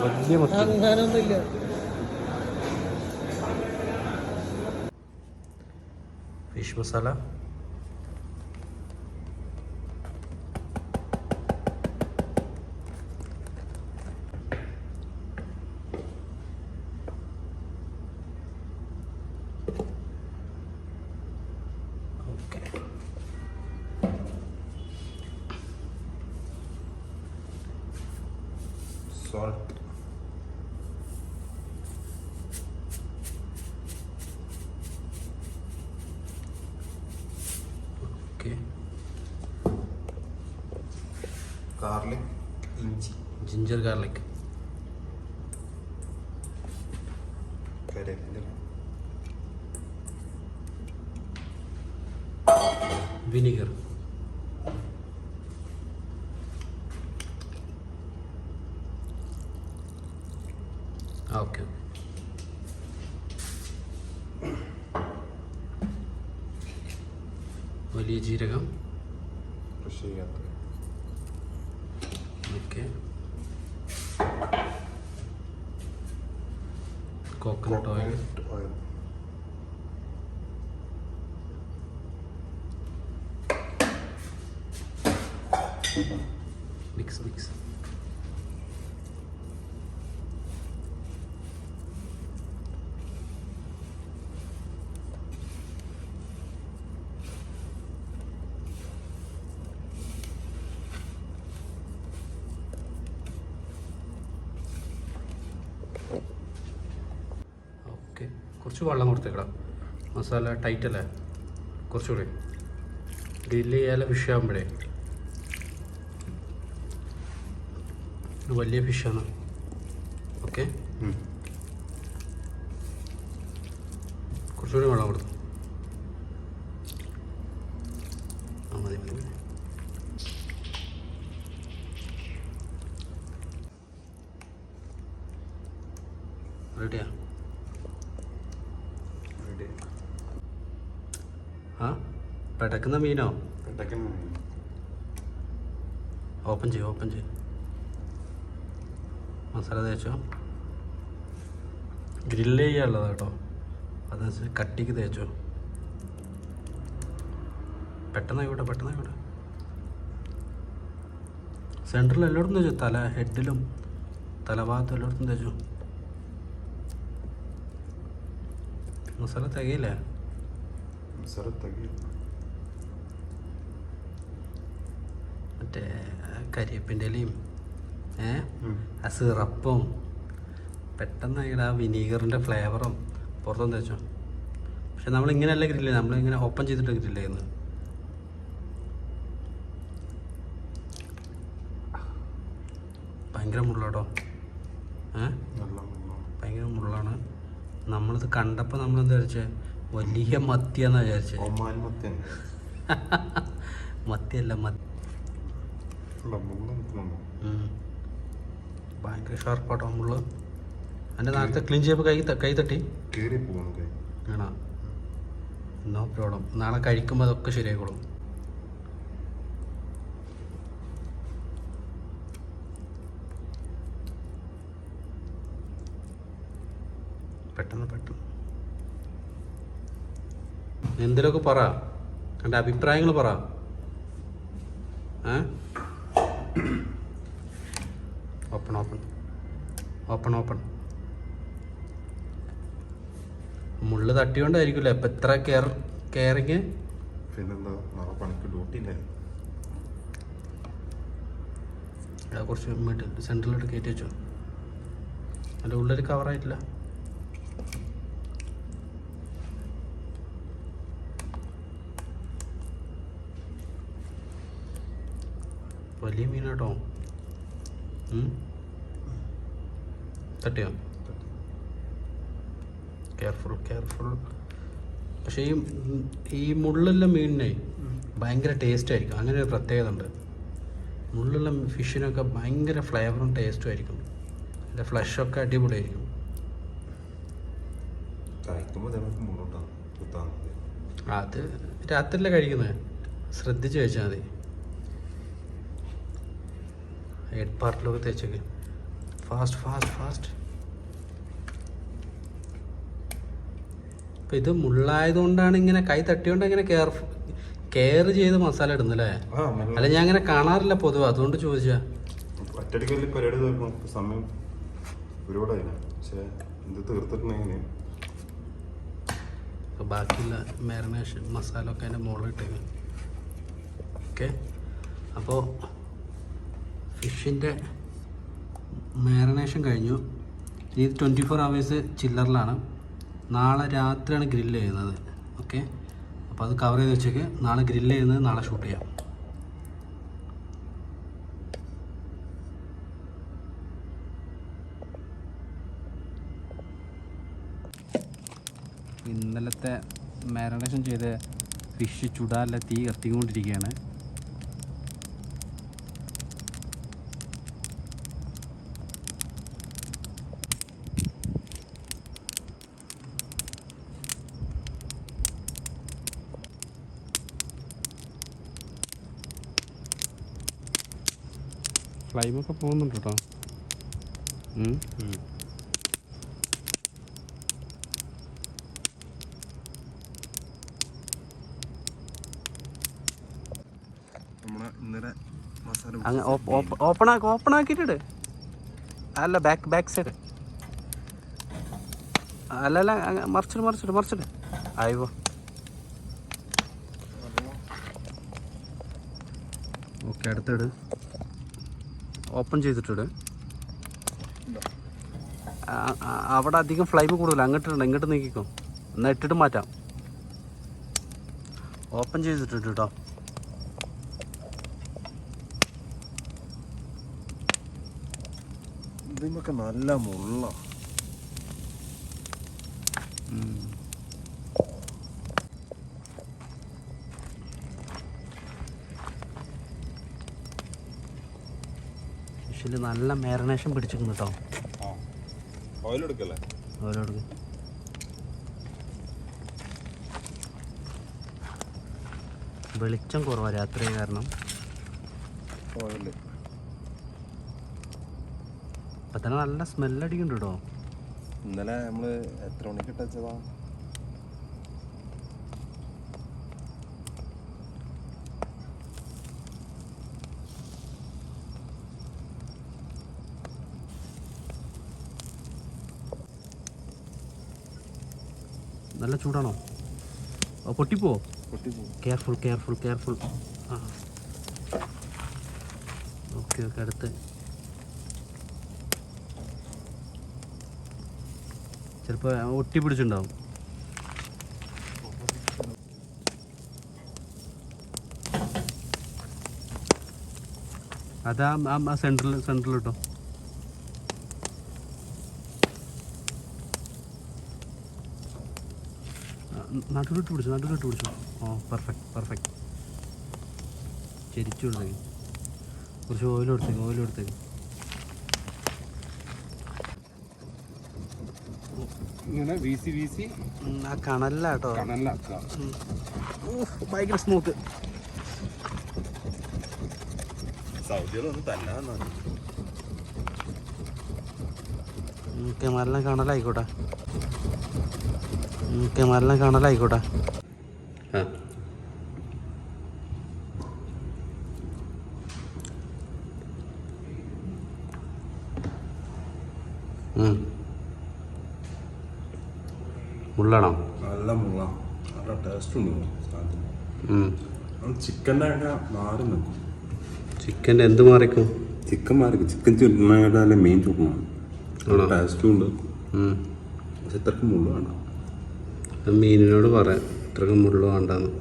വലിയ മത്തി. അങ്ങനൊന്നുമില്ല. Fish masala, okay. Salt, okay. Garlic, ഇഞ്ചി, ജിഞ്ചർ ഗാർലിക്, കറിവേപ്പില, വിനീഗർ, ഓക്കെ. വലിയ ജീരകം, കൃഷി ചെയ്യാത്തത്, okay. Coconut oil, oil, mix mix. Okay. കുറച്ച് വെള്ളം കൊടുത്തേക്കണം. മസാല ടൈറ്റ് അല്ലേ, കുറച്ചുകൂടി ഗ്രില്ല് ചെയ്യാൻ ഫിഷാകുമ്പോഴേ. ഇത് വലിയ ഫിഷാണ്. ഓക്കെ. കുറച്ചുകൂടി വെള്ളം കൊടുത്തു. ആ മതി മതി. റെഡിയാ? റെഡി. ആ പെടക്കുന്ന മീനോ? പെട്ടക്കന്നെ ഓപ്പൺ ചെയ്യും, ഓപ്പൺ ചെയ്യും. മസാല തേച്ചോ. ഗ്രില്ല് ചെയ്യാനുള്ളതാണ് കേട്ടോ, അതനുസരിച്ച് കട്ടിക്ക് തേച്ചോ. പെട്ടെന്നായിക്കോട്ടെ, പെട്ടെന്നായിക്കോട്ടെ. സെൻറ്ററിൽ എല്ലായിടത്തും തേച്ചോ, തല ഹെഡിലും തലഭാഗത്തും എല്ലായിടത്തും തേച്ചോ. മസാല തികയില്ലേ? മസാല തികയില്ല. മറ്റേ കരിയേപ്പിൻ്റെ ഇലയും ആ സിറപ്പും പെട്ടെന്ന് ആ വിനീഗറിൻ്റെ ഫ്ലേവറും പുറത്തൊന്നും തേച്ചോ. പക്ഷെ നമ്മളിങ്ങനെയല്ല ഗ്രില്ല്, നമ്മളിങ്ങനെ ഓപ്പൺ ചെയ്തിട്ട് ഗ്രില്ല് ചെയ്യുന്നത്. ഭയങ്കര മുള്ളാട്ടോ. ഭയങ്കര മുള്ളാണ്. നമ്മളിത് കണ്ടപ്പോൾ നമ്മളെന്താ വിചാരിച്ചത്, വലിയ മത്തിയാന്നാ വിചാരിച്ചത്. ഒമാൻ മത്തി മത്തിയല്ല, ഭയങ്കര ഷാർപ്പാട്ടോ മുള്ള്. എൻ്റെ നേരത്തെ ക്ലീൻ ചെയ്യുമ്പോൾ കൈ തട്ടി കയറി പോകുന്നു കൈ. ആണോ? No problem. നാളെ കഴിക്കുമ്പോൾ അതൊക്കെ ശരിയായിക്കോളും. പെട്ടെന്ന് പെട്ടെന്ന് എന്തിനൊക്കെ പറ, എൻ്റെ അഭിപ്രായങ്ങൾ പറ. Open open open open. മുള്ള് തട്ടിയോണ്ടായിരിക്കില്ല ഇപ്പം ഇത്ര കെയറിങ്. പിന്നെന്താ, നാളെ പണിക്ക് ഡ്യൂട്ടിയില്ലേ? കുറച്ച് മിഡിൽ സെൻറ്ററിലോട്ട് കയറ്റി വെച്ചോ. അതിൻ്റെ ഉള്ളിൽ കവറായിട്ടില്ല. വലിയ മീനാട്ടോ. തട്ടിയോ? Careful careful. പക്ഷേ ഈ മുള്ളുള്ള മീനിനെ ഭയങ്കര ടേസ്റ്റ് ആയിരിക്കും. അങ്ങനെ ഒരു പ്രത്യേകത ഉണ്ട്. മുള്ളുള്ള ഫിഷിനൊക്കെ ഭയങ്കര ഫ്ലേവറും ടേസ്റ്റും ആയിരിക്കും. അതിൻ്റെ ഫ്ലഷൊക്കെ അടിപൊളിയായിരിക്കും. അത് രാത്രിയല്ലേ കഴിക്കുന്നത്, ശ്രദ്ധിച്ച് കഴിച്ചാൽ മതി. ഹെഡ് പാർട്ടിലൊക്കെ തേച്ചൊക്കെ ഫാസ്റ്റ്. അപ്പം ഇത് മുള്ളായതുകൊണ്ടാണ് ഇങ്ങനെ കൈ തട്ടിയോണ്ട് ഇങ്ങനെ കെയർ ചെയ്ത് മസാല ഇടുന്നല്ലേ? അല്ല, ഞാൻ അങ്ങനെ കാണാറില്ല പൊതുവെ, അതുകൊണ്ട് ചോദിച്ചാ. ഒറ്റടിക്കല് പരിപാടി തീർക്കും, സമയം ഒരുപാടായില്ല. പക്ഷേ ഇത് തീർത്തിട്ടുണ്ടെങ്കിൽ ബാക്കിയുള്ള മാരിനേഷൻ മസാല ഒക്കെ അതിൻ്റെ മുകളിലിട്ടേക്കും. ഓക്കെ, അപ്പോൾ ഫിഷിൻ്റെ മാരിനേഷൻ കഴിഞ്ഞു. ഇത് 24 hours ചില്ലറിലാണ്. നാളെ രാത്രിയാണ് ഗ്രില്ല് ചെയ്യുന്നത്. ഓക്കെ, അപ്പോൾ അത് കവർ ചെയ്ത് വെച്ചേക്ക്. നാളെ ഗ്രില്ല് ചെയ്യുന്നത് നാളെ ഷൂട്ട് ചെയ്യാം. ഇന്നലത്തെ മാരിനേഷൻ ചെയ്ത് ഫിഷ് ചുടാനുള്ള തീ കത്തിക്കൊണ്ടിരിക്കുകയാണ്. ഫ്ലൈമൊക്കെ പോകുന്നുണ്ട് കേട്ടോ. ഇന്നലെ മസാല അങ്ങ് ഓപ്പൺ ആക്കിയിട്ടിട്. അല്ല, ബാക്ക് സൈഡ് അല്ല മറിച്ചിട്ട് ആയിവോ. ഓക്കെ, അടുത്തിട്. ഓപ്പൺ ചെയ്തിട്ടിട്. അവിടെ അധികം ഫ്ലെയിം കൂടുതൽ. ഇങ്ങോട്ട് നീക്കിക്കോ. എന്നാൽ ഇട്ടിട്ട് മാറ്റാം. ഓപ്പൺ ചെയ്തിട്ടിട്ട് കേട്ടോ. ഇതിനൊക്കെ നല്ല മുള്ള. ഫിഷിൽ നല്ല മാരിനേഷൻ പിടിച്ചിരിക്കുന്നു കേട്ടോ. ഓയിലെടുക്കല്ലേ? ഓയിലെടുക്കും. വെളിച്ചം കുറവാണ് രാത്രി കാരണം. ഓയില് അപ്പം തന്നെ നല്ല സ്മെല്ലടിക്കുന്നുണ്ട് കേട്ടോ. ഇന്നലെ നമ്മള് എത്ര മണിക്ക് ഇട്ടച്ചതാ? നല്ല ചൂടാണോ? പൊട്ടിപ്പോ? കെയർഫുൾ. ആ, ഓക്കെ, അടുത്ത് ചിലപ്പോൾ ഒട്ടി പിടിച്ചിട്ടുണ്ടാവും. അതാ സെൻറ്ററിൽ കിട്ടോ. നടുവിലിട്ട് പിടിച്ചോ. ഓ, പെർഫെക്റ്റ്. ചെരിച്ചു കൊടുത്തേക്ക്. കുറച്ച് ഓയിൽ കൊടുത്തേക്ക്. ഇങ്ങനെ വീസി ആ കണലാട്ടോ. കണലാക്കാം. ഭയങ്കര സ്മൂത്ത്. സൗദിയിലൊന്നും തന്നാ. നല്ല കണലായിക്കോട്ടെ. മുള്ളാണോ? നല്ല മുള്ള, നല്ല ടേസ്റ്റ് ഉണ്ട്. ചിക്കൻ്റെ ഒക്കെ മാറി നിൽക്കും. ചിക്കൻ്റെ എന്ത് മാറിക്കും? ചിക്കൻ മാറിക്കും. ചിക്കൻ ചുരുങ്ങാനായിട്ട് നല്ല മീൻ ചുരുങ്ങണം. ടേസ്റ്റും ഉണ്ട്. പക്ഷെ ഇത്രക്ക് മുള്ള വേണ്ട. മീനിനോട് പറയാം ഇത്രക്ക് മുള്ള വേണ്ടെന്ന്.